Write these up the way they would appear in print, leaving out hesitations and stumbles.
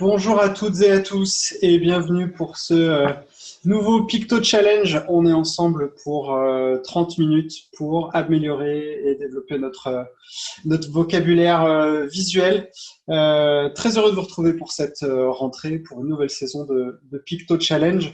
Bonjour à toutes et à tous et bienvenue pour ce nouveau Picto Challenge. On est ensemble pour 30 minutes pour améliorer et développer notre vocabulaire visuel. Très heureux de vous retrouver pour cette rentrée, pour une nouvelle saison de Picto Challenge.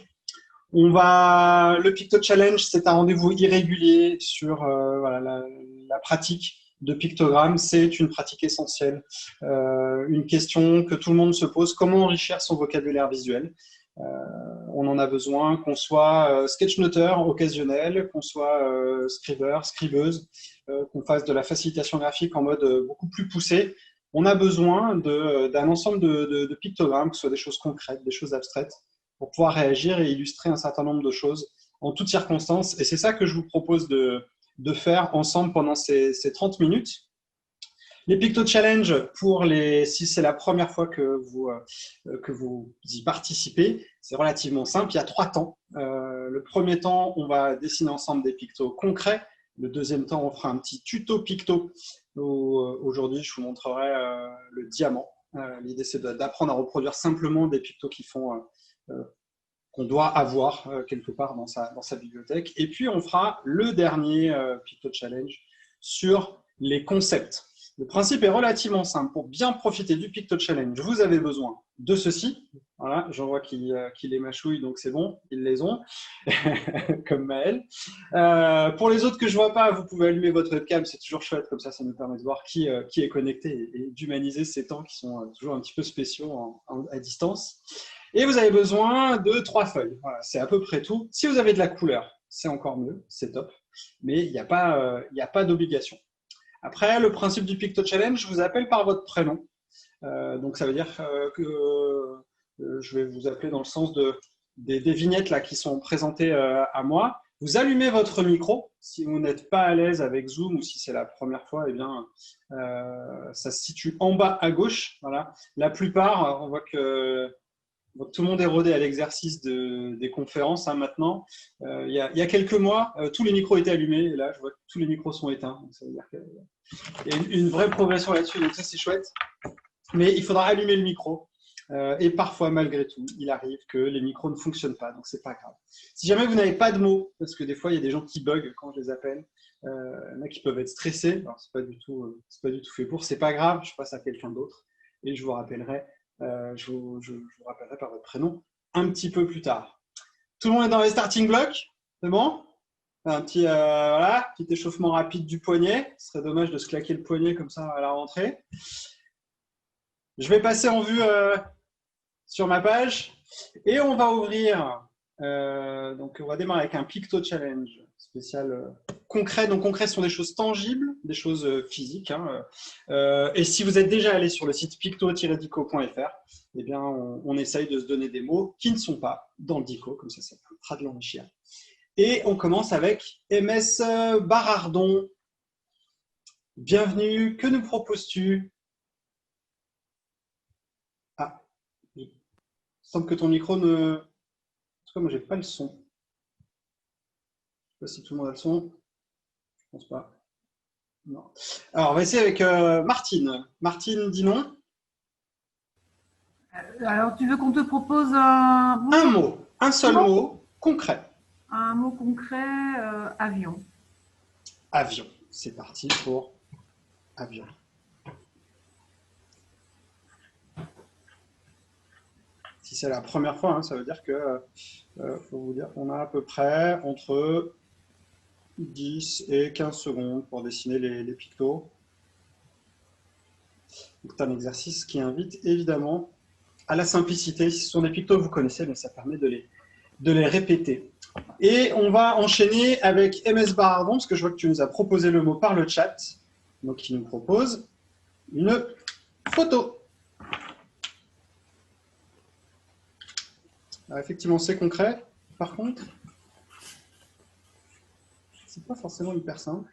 Le Picto Challenge, c'est un rendez-vous irrégulier sur voilà, la pratique de pictogrammes. C'est une pratique essentielle, une question que tout le monde se pose: comment enrichir son vocabulaire visuel? On en a besoin, qu'on soit sketchnoteur occasionnel, qu'on soit scribeur, scribeuse, qu'on fasse de la facilitation graphique en mode beaucoup plus poussé. On a besoin d'un ensemble de pictogrammes, que ce soit des choses concrètes, des choses abstraites, pour pouvoir réagir et illustrer un certain nombre de choses en toutes circonstances. Et c'est ça que je vous propose de faire ensemble pendant ces 30 minutes. Les Picto Challenge, si c'est la première fois que vous y participez, c'est relativement simple. Il y a 3 temps. Le premier temps, on va dessiner ensemble des pictos concrets. Le deuxième temps, on fera un petit tuto picto. Aujourd'hui, je vous montrerai le diamant. L'idée, c'est d'apprendre à reproduire simplement des pictos qu'on doit avoir quelque part dans sa bibliothèque. Et puis, on fera le dernier Picto Challenge sur les concepts. Le principe est relativement simple. Pour bien profiter du Picto Challenge, vous avez besoin de ceci. Voilà, j'en vois qu'il les mâchouille, donc c'est bon, ils les ont, comme Maël. Pour les autres que je ne vois pas, vous pouvez allumer votre webcam, c'est toujours chouette, comme ça nous permet de voir qui est connecté et d'humaniser ces temps qui sont toujours un petit peu spéciaux à distance. Et vous avez besoin de 3 feuilles. Voilà, c'est à peu près tout. Si vous avez de la couleur, c'est encore mieux, c'est top. Mais il n'y a pas d'obligation. Après, le principe du Picto Challenge, je vous appelle par votre prénom. Donc ça veut dire que je vais vous appeler dans le sens des vignettes là, qui sont présentées à moi. Vous allumez votre micro. Si vous n'êtes pas à l'aise avec Zoom ou si c'est la première fois, eh bien, ça se situe en bas à gauche. Voilà. La plupart, on voit que tout le monde est rodé à l'exercice des conférences maintenant. Il y a quelques mois, tous les micros étaient allumés et là, je vois que tous les micros sont éteints. Donc ça veut dire qu'il y a une vraie progression là-dessus, donc ça c'est chouette. Mais il faudra allumer le micro. Et parfois, malgré tout, il arrive que les micros ne fonctionnent pas, donc c'est pas grave. Si jamais vous n'avez pas de mots, parce que des fois il y a des gens qui bug quand je les appelle, il y en a qui peuvent être stressés, alors c'est pas du tout fait pour, c'est pas grave, je passe à quelqu'un d'autre et je vous rappellerai. Je vous rappellerai par votre prénom un petit peu plus tard. Tout le monde est dans les starting blocks? C'est bon? Un petit, petit échauffement rapide du poignet. Ce serait dommage de se claquer le poignet comme ça à la rentrée. Je vais passer en vue sur ma page et on va ouvrir. Donc, on va démarrer avec un Picto Challenge spécial concret. Donc, concret, ce sont des choses tangibles, des choses physiques. Et si vous êtes déjà allé sur le site picto-dico.fr, eh bien, on essaye de se donner des mots qui ne sont pas dans le dico, comme ça permettra de l'enrichir. Et on commence avec MS Barardon. Bienvenue, que nous proposes-tu? Ah, il semble que ton micro ne… En tout cas, moi, j'ai pas le son. Je ne sais pas si tout le monde a le son. Je pense pas. Non. Alors, on va essayer avec Martine. Martine, dis non. Alors, tu veux qu'on te propose un mot? Un mot, un seul mot concret. Un mot concret, avion. Avion. C'est parti pour avion. Si c'est la première fois, ça veut dire que, faut vous dire, on a à peu près entre 10 et 15 secondes pour dessiner les pictos. C'est un exercice qui invite évidemment à la simplicité. Si ce sont des pictos que vous connaissez, mais ça permet de les répéter. Et on va enchaîner avec MS Barardon, parce que je vois que tu nous as proposé le mot par le chat. Donc, il nous propose une photo. Alors, effectivement, c'est concret. Par contre, c'est pas forcément hyper simple.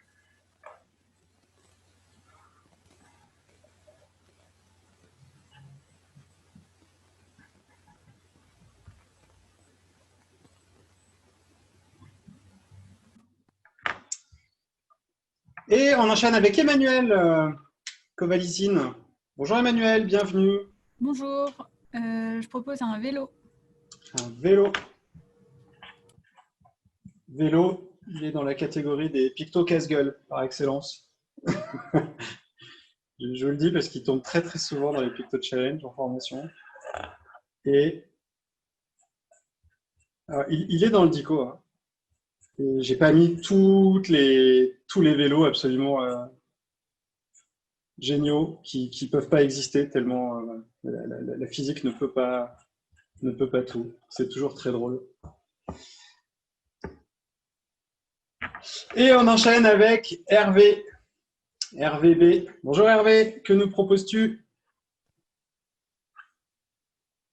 Et on enchaîne avec Emmanuel Kovalizine. Bonjour Emmanuel, bienvenue. Bonjour. Je propose un vélo. Un vélo. Vélo, il est dans la catégorie des pictos casse-gueule, par excellence. Je vous le dis parce qu'il tombe très très souvent dans les picto challenge en formation. Et il est dans le dico. Hein. J'ai pas mis tous les vélos absolument géniaux qui peuvent pas exister tellement la physique ne peut pas tout. C'est toujours très drôle. Et on enchaîne avec Hervé. Hervé B. Bonjour Hervé, que nous proposes-tu?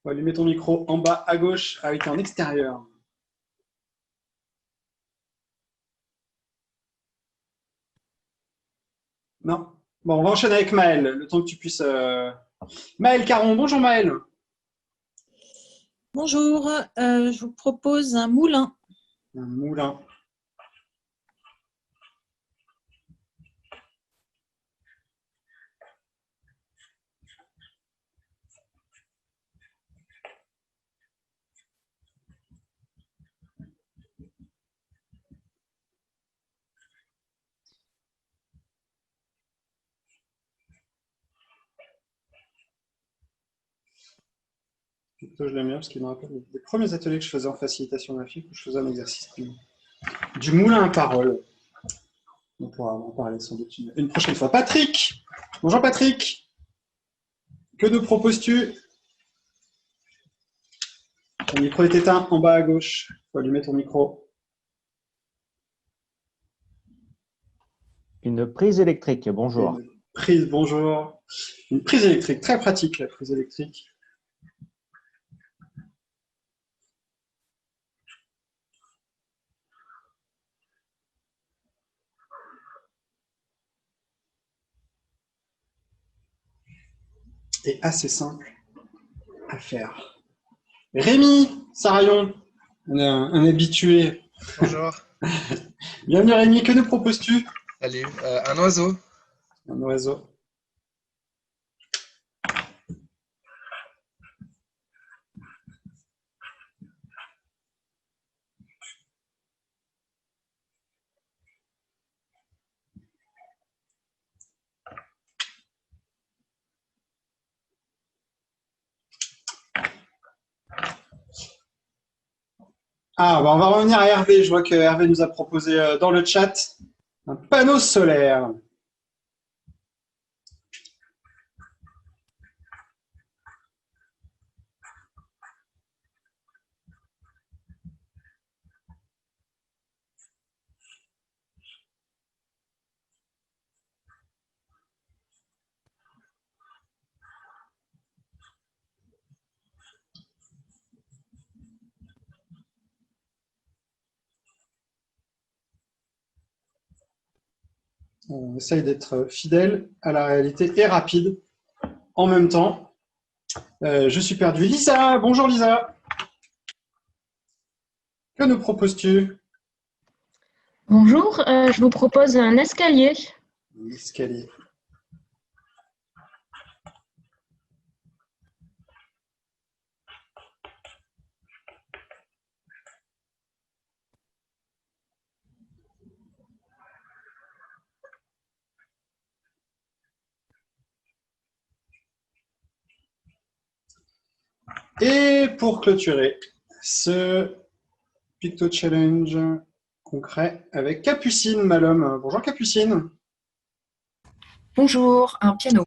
On va lui mettre ton micro en bas à gauche. Ah oui, t'es en extérieur. Non. Bon, on va enchaîner avec Maël, le temps que tu puisses. Maël Caron, bonjour Maël. Bonjour, je vous propose un moulin. Un moulin. Je l'aime bien parce qu'il me rappelle les premiers ateliers que je faisais en facilitation graphique où je faisais un exercice du moulin à parole. On pourra en parler sans doute une prochaine fois. Patrick. Bonjour Patrick. Que nous proposes-tu? Ton micro est éteint en bas à gauche. Il faut allumer ton micro. Une prise électrique, bonjour. Une prise, bonjour. Une prise électrique, très pratique la prise électrique. Et assez simple à faire. Rémi Sarayon, un habitué. Bonjour. Bienvenue Rémi, que nous proposes-tu? Salut. Un oiseau. Un oiseau. Ah, bah on va revenir à Hervé. Je vois que Hervé nous a proposé dans le chat un panneau solaire. On essaye d'être fidèle à la réalité et rapide en même temps. Je suis perdu. Lisa, bonjour Lisa. Que nous proposes-tu? Bonjour, je vous propose un escalier. Un escalier. Et pour clôturer ce Picto Challenge concret avec Capucine Malhomme. Bonjour Capucine. Bonjour, un piano.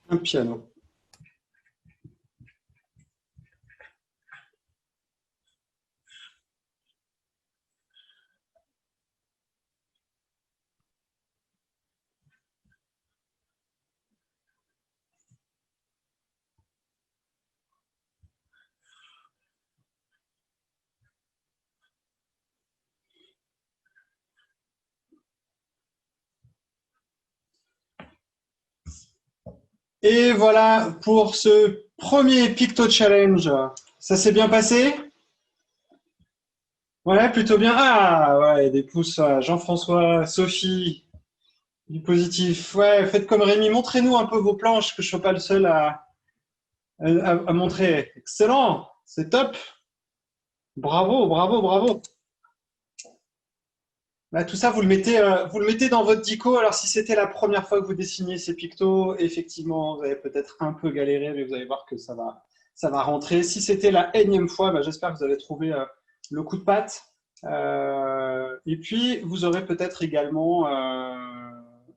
Un piano. Et voilà pour ce premier Picto Challenge. Ça s'est bien passé? Ouais, plutôt bien. Ah, ouais, des pouces. Jean-François, Sophie, du positif. Ouais, faites comme Rémi. Montrez-nous un peu vos planches, que je ne sois pas le seul à montrer. Excellent, c'est top. Bravo, bravo, bravo. Là, tout ça, vous le mettez dans votre dico. Alors, si c'était la première fois que vous dessiniez ces pictos, effectivement, vous avez peut-être un peu galéré, mais vous allez voir que ça va rentrer. Si c'était la énième fois, bah, j'espère que vous avez trouvé le coup de patte. Et puis, vous aurez peut-être également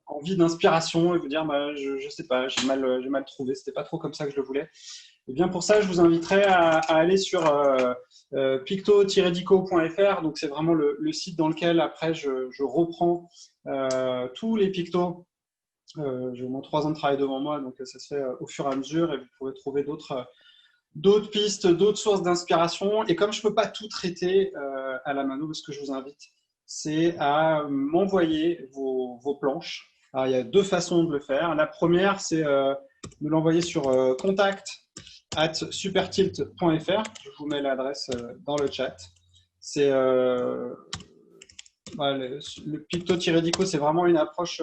envie d'inspiration et vous dire, bah, je sais pas, j'ai mal trouvé, c'était pas trop comme ça que je le voulais. Et bien pour ça, je vous inviterai à aller sur picto-dico.fr. Donc c'est vraiment le site dans lequel après je reprends tous les pictos. J'ai au moins 3 ans de travail devant moi, donc ça se fait au fur et à mesure et vous pourrez trouver d'autres pistes, d'autres sources d'inspiration. Et comme je ne peux pas tout traiter à la mano, ce que je vous invite, c'est à m'envoyer vos planches. Alors, il y a 2 façons de le faire. La première, c'est de l'envoyer sur contact@supertilt.fr. Je vous mets l'adresse dans le chat. C'est voilà, le picto-dico, c'est vraiment une approche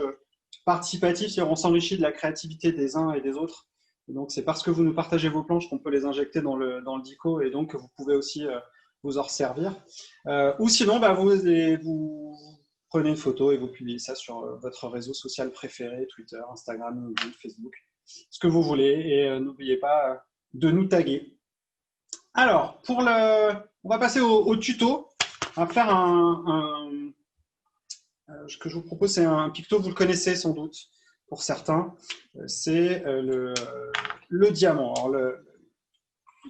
participative, c'est-à-dire on s'enrichit de la créativité des uns et des autres. Et donc, c'est parce que vous nous partagez vos planches qu'on peut les injecter dans le dico et donc vous pouvez aussi vous en servir. Ou sinon, bah, vous prenez une photo et vous publiez ça sur votre réseau social préféré, Twitter, Instagram, Facebook, ce que vous voulez. Et n'oubliez pas de nous taguer. Alors, on va passer au tuto. On va faire ce que je vous propose, c'est un picto, vous le connaissez sans doute pour certains. C'est le diamant. Alors,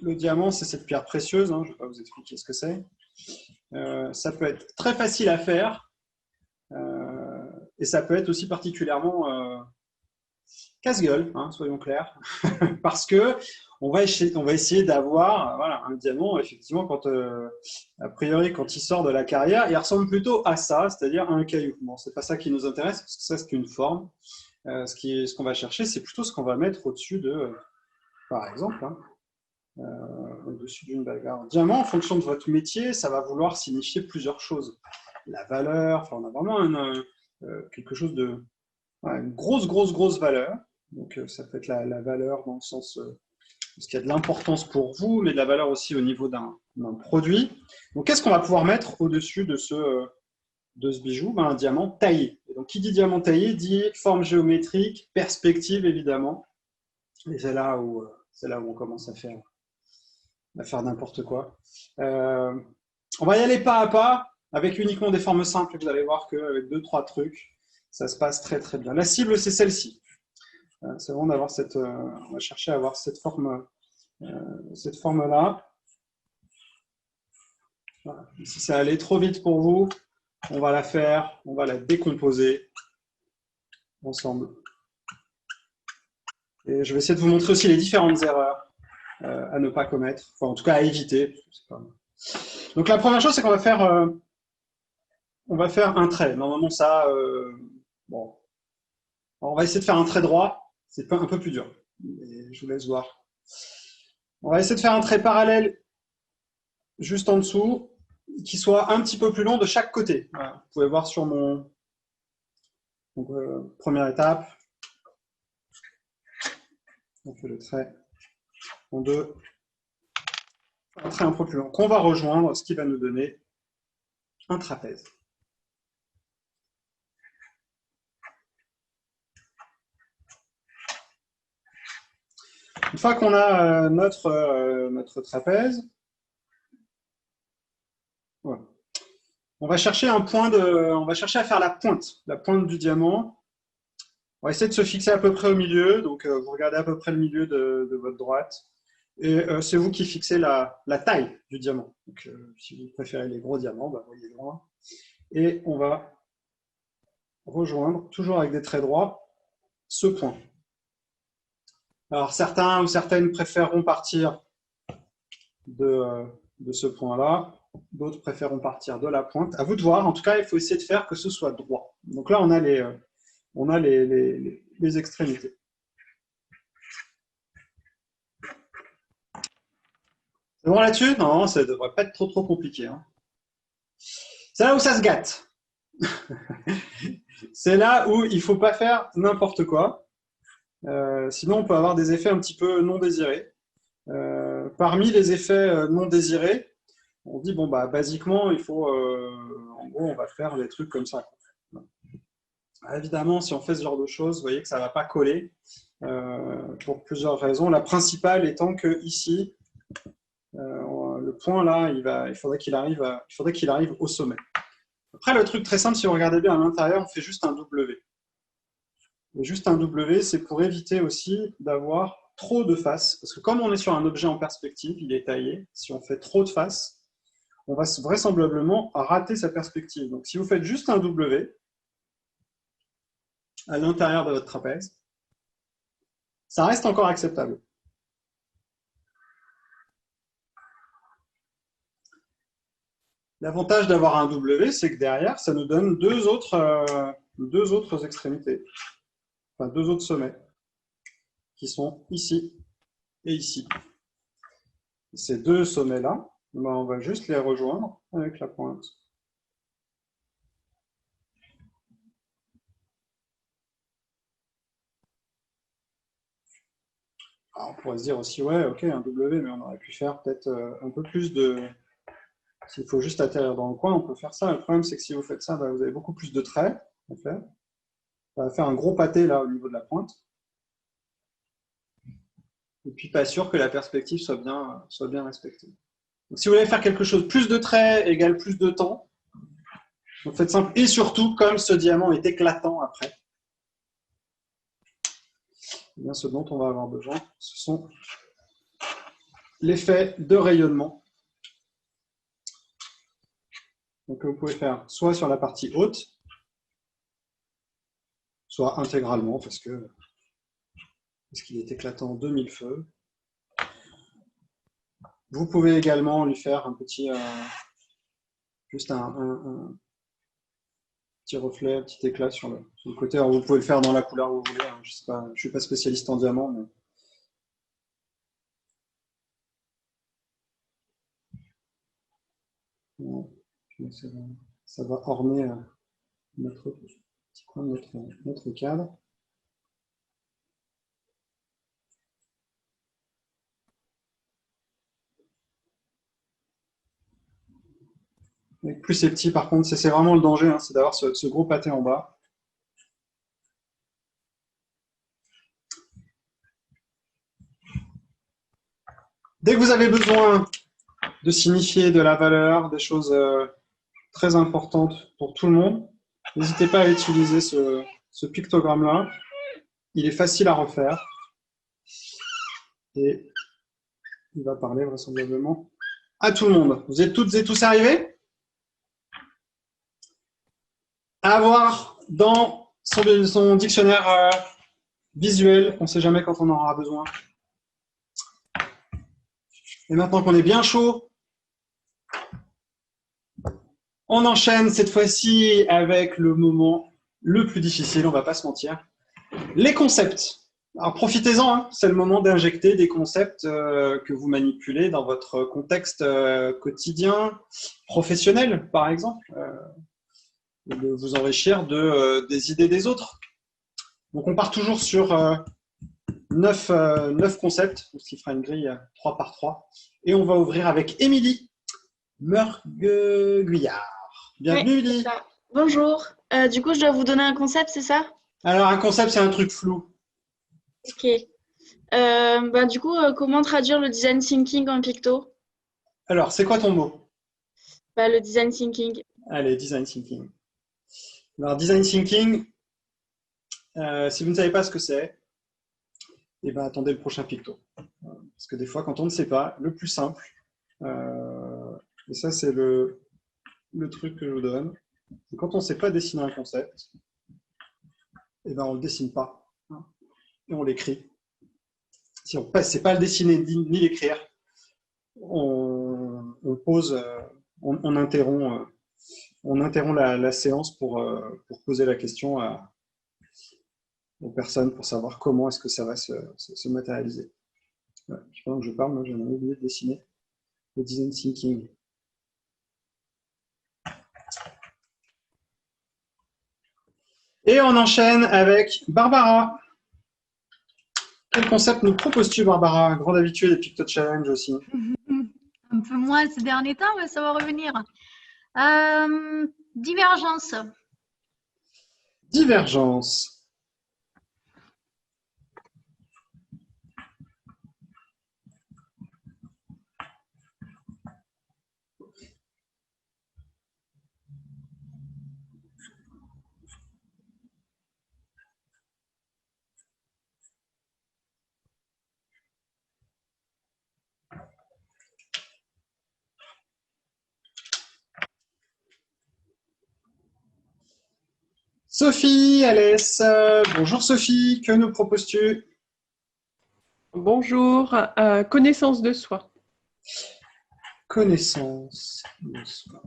le diamant, c'est cette pierre précieuse. Hein, je ne vais pas vous expliquer ce que c'est. Ça peut être très facile à faire. Et ça peut être aussi particulièrement casse-gueule, hein, soyons clairs, parce que on va essayer d'avoir voilà, un diamant, effectivement, a priori, quand il sort de la carrière, il ressemble plutôt à ça, c'est-à-dire à un caillou. Bon, c'est pas ça qui nous intéresse, parce que ça, c'est une forme. Ce qu'on va chercher, c'est plutôt ce qu'on va mettre au-dessus de, par exemple, hein, au-dessus d'une bagarre. Diamant, en fonction de votre métier, ça va vouloir signifier plusieurs choses. La valeur, enfin, on a vraiment quelque chose de... Voilà, une grosse valeur. Donc, ça peut être la valeur dans le sens parce qu'il y a de l'importance pour vous, mais de la valeur aussi au niveau d'un produit. Donc, qu'est-ce qu'on va pouvoir mettre au-dessus de ce bijou? Un diamant taillé. Et donc, qui dit diamant taillé dit forme géométrique, perspective, évidemment. Et c'est là où on commence à faire n'importe quoi. On va y aller pas à pas, avec uniquement des formes simples. Vous allez voir qu'avec 2-3 trucs, ça se passe très très bien. La cible, c'est celle-ci. C'est bon d'avoir on va chercher à avoir cette forme-là. Voilà. Si ça allait trop vite pour vous, on va la décomposer ensemble. Et je vais essayer de vous montrer aussi les différentes erreurs à ne pas commettre, enfin en tout cas à éviter. Donc la première chose, c'est qu'on va faire un trait. Normalement, ça, bon. Alors, on va essayer de faire un trait droit. C'est un peu plus dur. Mais je vous laisse voir. On va essayer de faire un trait parallèle juste en dessous, qui soit un petit peu plus long de chaque côté. Voilà. Vous pouvez voir sur mon première étape. On fait le trait en 2. Un trait un peu plus long qu'on va rejoindre, ce qui va nous donner un trapèze. Une fois qu'on a notre trapèze, voilà. On va chercher à faire la pointe du diamant. On va essayer de se fixer à peu près au milieu. Donc, vous regardez à peu près le milieu de votre droite. Et c'est vous qui fixez la taille du diamant. Donc, si vous préférez les gros diamants, bah, voyez loin. Et on va rejoindre, toujours avec des traits droits, ce point. Alors, certains ou certaines préféreront partir de ce point-là. D'autres préféreront partir de la pointe. À vous de voir. En tout cas, il faut essayer de faire que ce soit droit. Donc là, on a les extrémités. C'est bon là-dessus? Non, ça ne devrait pas être trop compliqué. Hein. C'est là où ça se gâte. C'est là où il ne faut pas faire n'importe quoi. Sinon, on peut avoir des effets un petit peu non désirés. Parmi les effets non désirés, on dit, bon, bah, basiquement, il faut, en gros, on va faire des trucs comme ça. Évidemment, si on fait ce genre de choses, vous voyez que ça ne va pas coller pour plusieurs raisons. La principale étant que ici, le point là, il faudrait qu'il arrive au sommet. Après, le truc très simple, si vous regardez bien à l'intérieur, on fait juste un W. Et juste un W, c'est pour éviter aussi d'avoir trop de faces. Parce que comme on est sur un objet en perspective, il est taillé. Si on fait trop de faces, on va vraisemblablement rater sa perspective. Donc si vous faites juste un W à l'intérieur de votre trapèze, ça reste encore acceptable. L'avantage d'avoir un W, c'est que derrière, ça nous donne deux autres extrémités, enfin deux autres sommets, qui sont ici et ici. Ces deux sommets-là, on va juste les rejoindre avec la pointe. Alors, on pourrait se dire aussi, ouais, ok, un W, mais on aurait pu faire peut-être un peu plus de... S'il faut juste atterrir dans le coin, on peut faire ça. Le problème, c'est que si vous faites ça, bah, vous avez beaucoup plus de traits à faire. Ça va faire un gros pâté là au niveau de la pointe. Et puis, pas sûr que la perspective soit bien respectée. Donc, si vous voulez faire quelque chose, plus de traits égale plus de temps, donc faites simple. Et surtout, comme ce diamant est éclatant après, eh bien, ce dont on va avoir besoin, ce sont l'effet de rayonnement. Donc, vous pouvez faire soit sur la partie haute, soit intégralement, parce qu'il est éclatant de mille feux. Vous pouvez également lui faire un petit, juste un petit reflet, un petit éclat sur le côté. Alors, vous pouvez le faire dans la couleur que vous voulez. Hein. Je ne suis pas spécialiste en diamant, mais... Ça va orner notre petit coin de notre cadre. Avec plus c'est petit, par contre, c'est vraiment le danger, hein, c'est d'avoir ce gros pâté en bas. Dès que vous avez besoin de signifier de la valeur, des choses très importantes pour tout le monde, n'hésitez pas à utiliser ce pictogramme-là. Il est facile à refaire. Et il va parler vraisemblablement à tout le monde. Vous êtes toutes et tous arrivés? À avoir dans son dictionnaire visuel, on ne sait jamais quand on en aura besoin. Et maintenant qu'on est bien chaud, on enchaîne cette fois-ci avec le moment le plus difficile, on ne va pas se mentir, les concepts. Alors profitez-en, hein, c'est le moment d'injecter des concepts que vous manipulez dans votre contexte quotidien, professionnel par exemple, de vous enrichir des idées des autres. Donc on part toujours sur 9 concepts, ce qui fera une grille 3 par 3. Et on va ouvrir avec Émilie Meurguillard. Bienvenue, Émilie. Ouais, bonjour. Du coup, je dois vous donner un concept, c'est ça? Alors, un concept, c'est un truc flou. Ok. Du coup, comment traduire le design thinking en picto? Alors, c'est quoi ton mot? Le design thinking. Allez, design thinking. Alors, design thinking, si vous ne savez pas ce que c'est, eh ben, attendez le prochain picto. Parce que des fois, quand on ne sait pas, le plus simple, et ça, c'est le truc que je vous donne, c'est quand on ne sait pas dessiner un concept, eh ben, on ne le dessine pas, hein, et on l'écrit. Si on ne sait pas le dessiner ni l'écrire, on pose, on interrompt la séance pour poser la question aux personnes pour savoir comment est-ce que ça va se matérialiser. Ouais, pendant que je parle, moi, j'ai oublié de dessiner le design thinking. Et on enchaîne avec Barbara. Quel concept nous proposes-tu, Barbara? Grande habituée des Picto Challenge aussi. Un peu moins ces derniers temps, mais ça va revenir. Divergence. Divergence. Sophie, Alès, bonjour Sophie, que nous proposes-tu? Bonjour, connaissance de soi. Connaissance de soi.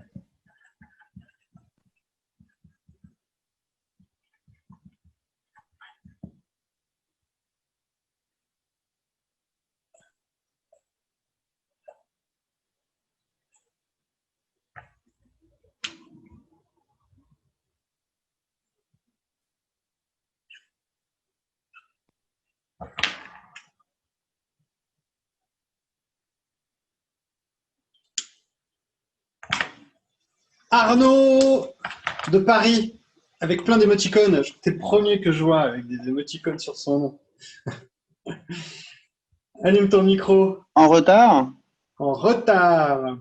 Arnaud de Paris, avec plein d'émoticônes. T'es le premier que je vois avec des émoticônes sur son nom. Allume ton micro. En retard? En retard.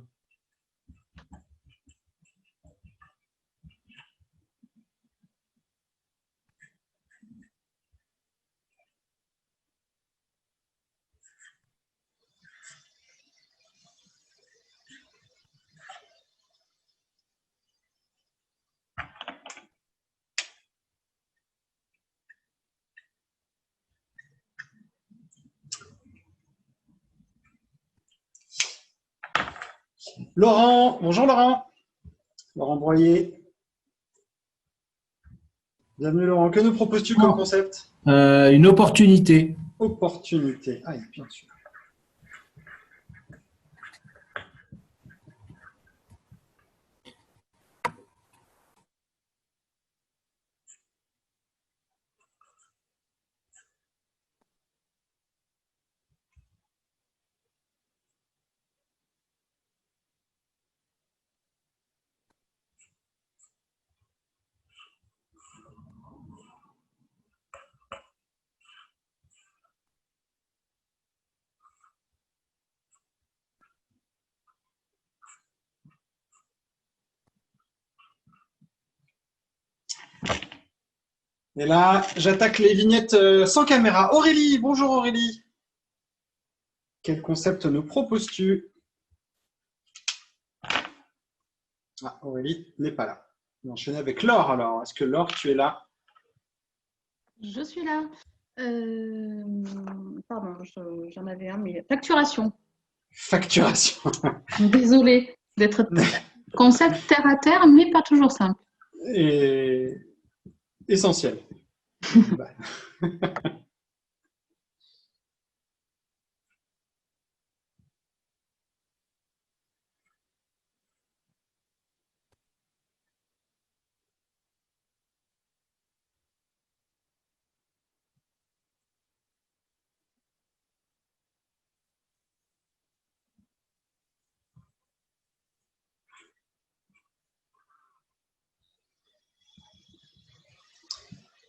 Laurent, bonjour Laurent. Laurent Broyer. Bienvenue Laurent. Que nous proposes-tu comme concept? Une opportunité. Opportunité. Ah, bien sûr. Et là, j'attaque les vignettes sans caméra. Aurélie, bonjour Aurélie. Quel concept nous proposes-tu? Ah, Aurélie n'est pas là. On va enchaîner avec Laure alors. Est-ce que Laure, tu es là? Je suis là. Pardon, j'en avais un, mais facturation. Facturation. Désolée d'être concept terre à terre, mais pas toujours simple. Et essentiel. Bah.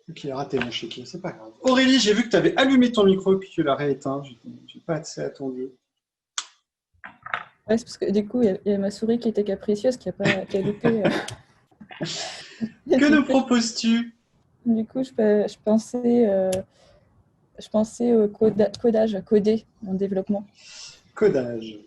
Ok, raté mon chéquier, c'est pas grave. Aurélie, j'ai vu que tu avais allumé ton micro et que tu l'as rééteint. Je n'ai pas accès à ton jeu. Ouais, c'est parce que du coup, il y a ma souris qui était capricieuse, qui a loupé. Que nous proposes-tu? Du coup, je pensais au codage, coder en développement. Codage.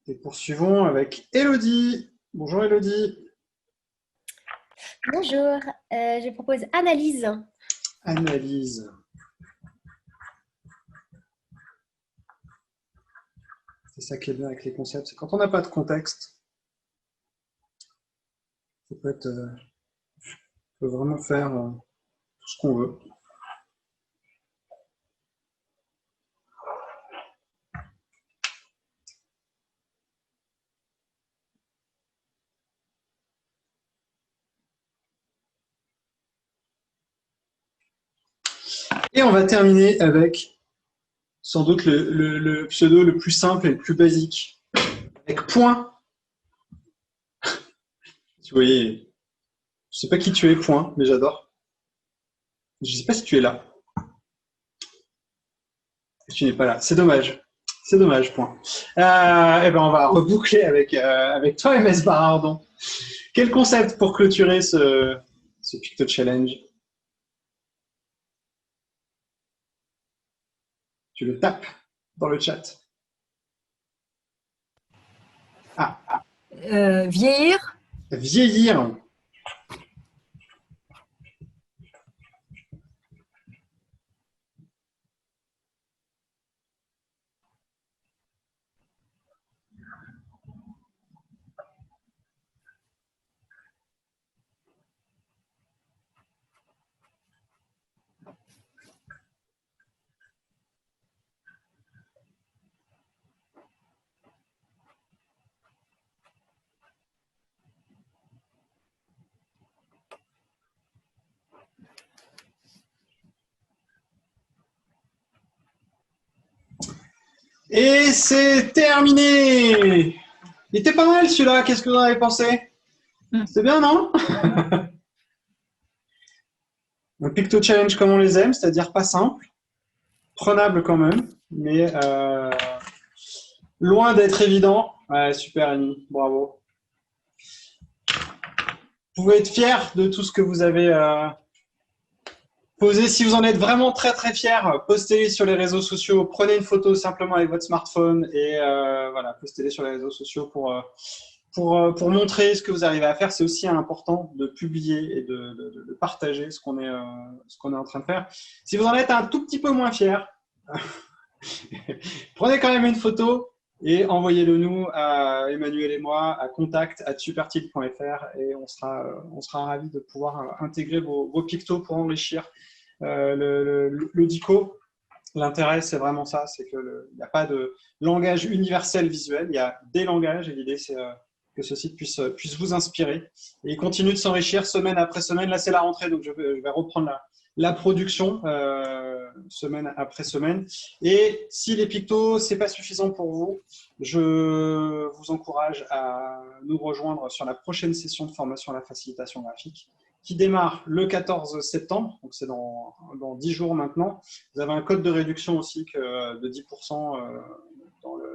Et poursuivons avec Elodie. Bonjour Elodie. Bonjour, je propose analyse. Analyse. C'est ça qui est bien avec les concepts, c'est quand on n'a pas de contexte, ça peut être, on peut vraiment faire tout ce qu'on veut. Et on va terminer avec sans doute le pseudo le plus simple et le plus basique, avec point. Tu voyez, je sais pas qui tu es, point, mais j'adore. Je sais pas si tu es là. Tu n'es pas là, c'est dommage. C'est dommage, point. Eh ben, on va reboucler avec toi, MS Barardon. Quel concept pour clôturer ce Picto Challenge? Tu le tapes dans le chat. Vieillir. Vieillir. Et c'est terminé! Il était pas mal celui-là, qu'est-ce que vous en avez pensé? C'est bien, non? Un Picto Challenge comme on les aime, c'est-à-dire pas simple, prenable quand même, mais loin d'être évident. Ouais, super Annie, bravo. Vous pouvez être fiers de tout ce que vous avez posé. Si vous en êtes vraiment très très fiers, postez-les sur les réseaux sociaux. Prenez une photo simplement avec votre smartphone et voilà, postez-les sur les réseaux sociaux pour montrer ce que vous arrivez à faire. C'est aussi important de publier et de partager ce qu'on est en train de faire. Si vous en êtes un tout petit peu moins fiers, prenez quand même une photo et envoyez-le nous à Emmanuel et moi à contact@supertil.fr et on sera ravis de pouvoir intégrer vos pictos pour enrichir le dico. L'intérêt, c'est vraiment ça, c'est qu'il n'y a pas de langage universel visuel, il y a des langages et l'idée, c'est que ce site puisse vous inspirer. Et il continue de s'enrichir semaine après semaine. Là, c'est la rentrée, donc je vais reprendre la production semaine après semaine. Et si les pictos, ce n'est pas suffisant pour vous, je vous encourage à nous rejoindre sur la prochaine session de formation à la facilitation graphique qui démarre le 14 septembre, donc c'est dans 10 jours maintenant. Vous avez un code de réduction aussi de 10%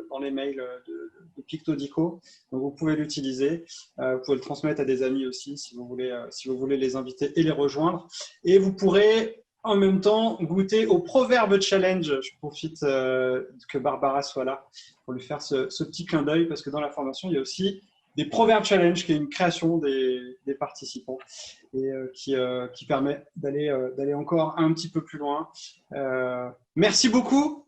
dans les mails de Pictodico, donc vous pouvez l'utiliser. Vous pouvez le transmettre à des amis aussi si vous voulez les inviter et les rejoindre. Et vous pourrez en même temps goûter au Proverbe Challenge. Je profite que Barbara soit là pour lui faire ce petit clin d'œil parce que dans la formation, il y a aussi des Proverbes Challenge, qui est une création des participants et qui permet d'aller encore un petit peu plus loin. Merci beaucoup.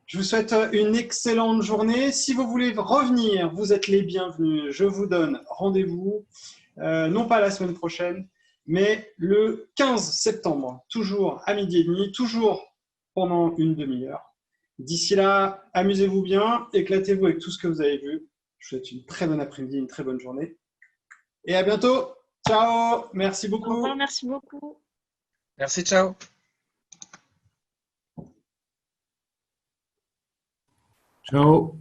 Je vous souhaite une excellente journée. Si vous voulez revenir, vous êtes les bienvenus. Je vous donne rendez-vous, non pas la semaine prochaine, mais le 15 septembre, toujours à 12h30, toujours pendant une demi-heure. D'ici là, amusez-vous bien, éclatez-vous avec tout ce que vous avez vu. Je vous souhaite une très bonne après-midi, une très bonne journée. Et à bientôt. Ciao. Merci beaucoup. Au revoir, merci beaucoup. Merci, ciao. Ciao.